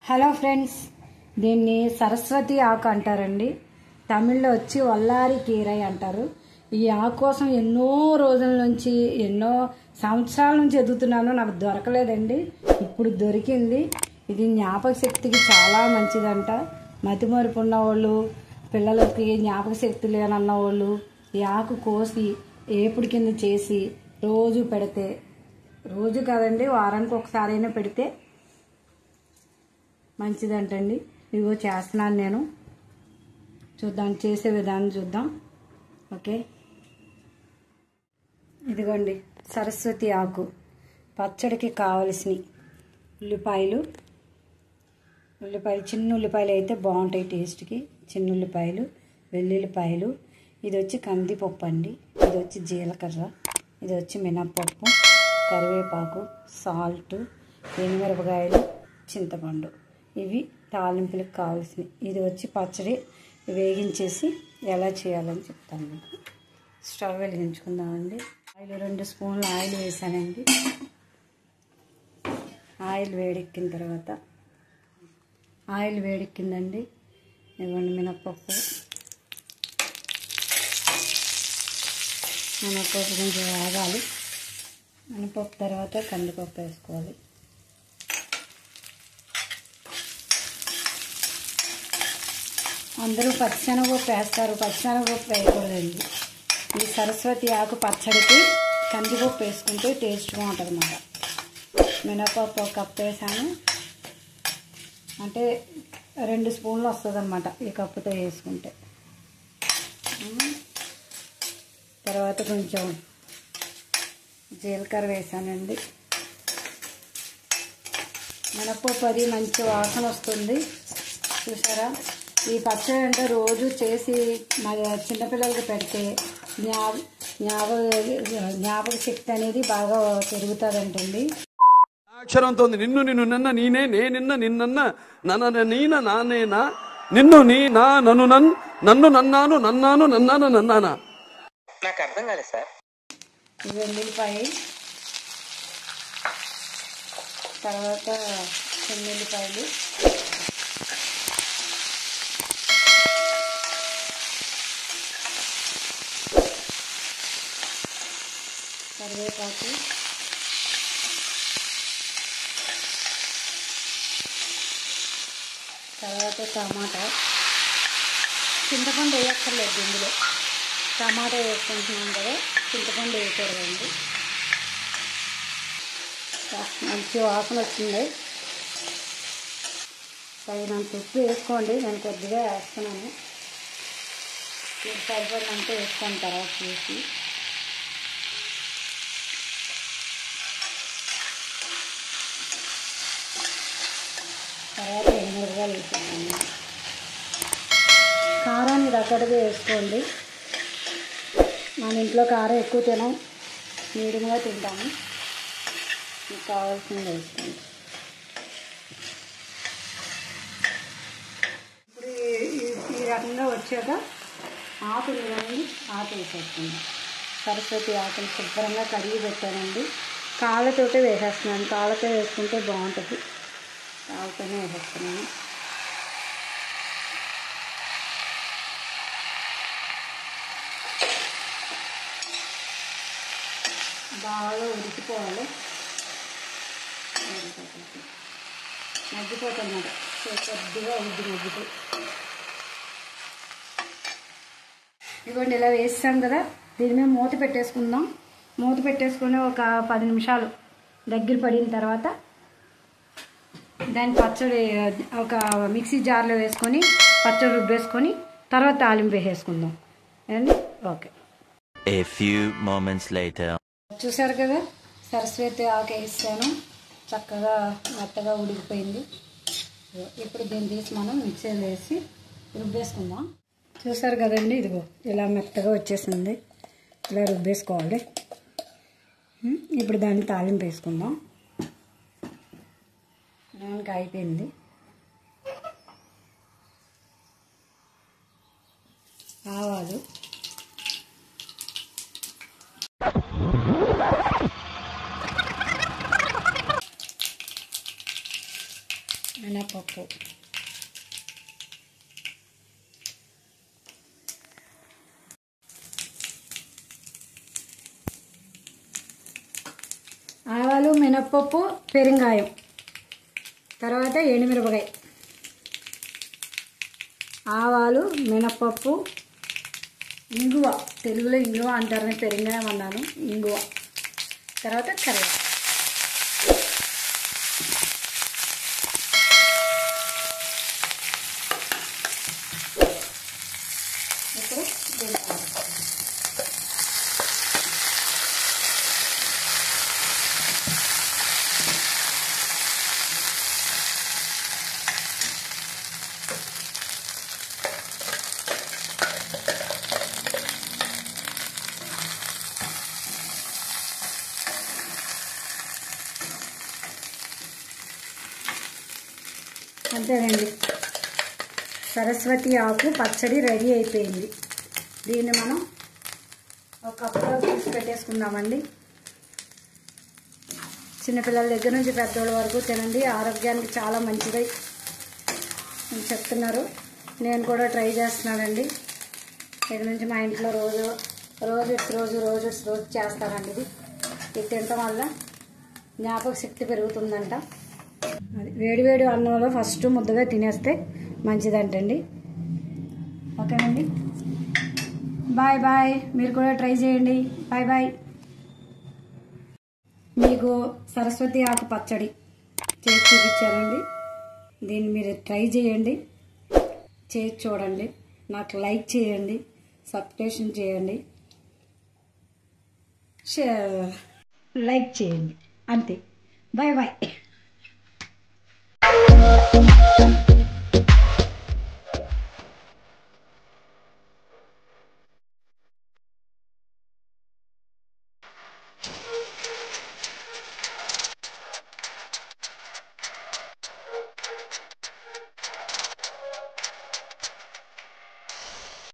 Hello friends, దీన్ని సరస్వతి ఆకు అంటారండి. తమిళ్లో వచ్చి వల్లారి కీరై అంటారు. ఈ ఆకు కోసం ఎన్నో రోజుల నుంచి ఎన్నో సంవత్సరాల నుంచి ఎదుగుతున్నాను, నాకు దొరకలేదండి. ఇప్పుడు దొరికింది. ఇది జ్ఞాపక శక్తికి చాలా మంచిదంట. మతిమరుపు ఉన్నవాళ్ళు, పిల్లలకి జ్ఞాపక శక్తి లేనన్న వాళ్ళు ఈ ఆకు కోసి ఏపుడు కింద చేసి రోజు పెడితే, రోజు కాదండి వారానికి ఒకసారి అయినా పెడితే మంచిదంటండి. ఇదిగో చేస్తున్నాను నేను. చూద్దాం, చేసే విధానం చూద్దాం. ఓకే, ఇదిగోండి సరస్వతి ఆకు పచ్చడికి కావలసినవి ఉల్లిపాయలు. చిన్న ఉల్లిపాయలు అయితే బాగుంటాయి టేస్ట్కి. చిన్న ఉల్లిపాయలు, వెల్లుల్లిపాయలు. ఇది వచ్చి కందిపప్పు అండి. ఇది వచ్చి జీలకర్ర. ఇది వచ్చి మినప్పప్పు, కరివేపాకు, సాల్ట్, ఎండుమిరపకాయలు, చింతపండు. ఇవి తాలింపులకు కావాల్సినవి. ఇది వచ్చి పచ్చడి వేగించేసి ఎలా చేయాలని చెప్తాను మీకు. స్టవ్ వెలిగించుకుందామండి. ఆయిల్ 2 స్పూన్లు ఆయిల్ వేసానండి. ఆయిల్ వేడెక్కిందండి. ఇవ్వండి మినప్పప్పు కొంచెం వేగాలి. మినపప్పు తర్వాత కందిపప్పు వేసుకోవాలి. అందరూ పచ్చిశనగపప్పు వేస్తారు, పచ్చిశనగపప్పు వేయకూడదండి. ఈ సరస్వతి ఆకు పచ్చడికి కందిపప్పు వేసుకుంటే టేస్ట్గా ఉంటుంది అన్నమాట. మినపప్పు 1 కప్పు వేసాను, అంటే 2 స్పూన్లు వస్తుంది అన్నమాట ఈ కప్పుతో వేసుకుంటే. తర్వాత కొంచెం జీలకర్ర వేసానండి. మినపప్పు అది మంచి వాసన వస్తుంది చూసారా. ఈ పచ్చడి అంటే రోజు చేసి మా చిన్నపిల్లలకి పెడితే జ్ఞాపక శక్తి అనేది బాగా పెరుగుతుందంటండి. అక్షరంతో నిన్ను నిన్ను నన్న నీనే నే నిన్న నిన్న నన్న నీన నానేనా నిన్ను నీ నా నన్ను నన్ను నన్నాను నన్నాను నన్నాను నన్నానా. నాకు అర్థం కాలేదు సార్. వెల్లుల్లిపాయ, తర్వాత చిన్నుల్లిపాయలు, కరివేపాకు, తర్వాత టమాటా. చింతపండు వేయక్కర్లేదు ఇందులో, టమాటా వేసుకుంటున్నాం కదా, చింతపండు వేయకూడదండి. మంచి వాసన వచ్చింది. తగినంత ఉప్పు వేసుకోండి. నేను కొద్దిగా వేస్తున్నాను, మీరు సరిపడినంత వేస్తాను తర్వాత చూసి. తర్వాత ఎండుమిరపకాయలు వేసుకుంటాను. కారాన్ని తగ్గట్టుగా వేసుకోండి. మన ఇంట్లో కారం ఎక్కువ తినం, మీడియంగా తింటాము. మీకు కావాల్సింది వేసుకోండి. ఇప్పుడు ఈ రకంగా వచ్చాక ఆకు వేసేస్తుంది. సరస్వతి ఆకుని శుభ్రంగా కడిగి పెట్టానండి. కాళ్ళతోటే వేసేస్తున్నాను. కాళ్ళతో వేసుకుంటే బాగుంటుంది. కాళ్ళతోనే వేసేస్తున్నాను. బాగా ఉడికిపోవాలి. మగ్గిపోతున్నమాట కొద్దిగా మగ్గిపోయి. ఇవ్వండి, ఇలా వేసాం కదా, దీని మీద మూత పెట్టేసుకుందాం. మూత పెట్టేసుకొని ఒక 10 నిమిషాలు దగ్గర పడిన తర్వాత దాన్ని పచ్చడి ఒక మిక్సీ జార్లో వేసుకొని పచ్చడి రుబ్బేసుకొని తర్వాత తాలింపు వేసేసుకుందాం అండి. Okay. A few moments later. చూసారు కదా, సరస్వతి ఆకు వేసాను, చక్కగా మెత్తగా ఉడికిపోయింది. ఇప్పుడు దీన్ని తీసి మనం మిక్సీలో వేసి రుబ్బేసుకుందాం. చూసారు కదండి, ఇదిగో ఇలా మెత్తగా వచ్చేసింది. ఇలా రుబ్బేసుకోవాలి. ఇప్పుడు దాన్ని తాలింపు వేసుకుందాం. నూనె అయిపోయింది. ఆవాలు, మినప్పప్పు, మినపప్పు, ఆవాలు, మినపప్పు, పెరింగాయం, తర్వాత ఎండుమిరపకాయ. ఆవాలు, మినపప్పు, ఇంగువ, తెలుగులో ఇంగువ అంటారని పెరింగాయం అన్నాను, ఇంగువ, తర్వాత కరివేపాకు. ఇప్పుడు అంతేనండి, సరస్వతి ఆకు పచ్చడి రెడీ అయిపోయింది. దీన్ని మనం ఒక కప్పులో తీసి పెట్టేసుకుందామండి. చిన్నపిల్లల దగ్గర నుంచి పెద్దోళ్ళ వరకు తినండి, ఆరోగ్యానికి చాలా మంచిది అని చెప్తున్నారు. నేను కూడా ట్రై చేస్తున్నానండి. ఇక నుంచి మా ఇంట్లో రోజు చేస్తానండి. ఇది తినటం వల్ల జ్ఞాపక శక్తి పెరుగుతుందంట. అది వేడివేడి అన్నంలో ఫస్ట్ ముద్దగా తినేస్తే మంచిదంటండి. ఓకేనండి, బాయ్ బాయ్. మీరు కూడా ట్రై చేయండి. Bye bye. మీకు సరస్వతి ఆకు పచ్చడి చేసి చూపించానండి. దీన్ని మీరు ట్రై చేయండి, చేసి చూడండి. నాకు లైక్ చేయండి, సబ్స్క్రిప్షన్ చేయండి, లైక్ చేయండి. అంతే. Bye bye.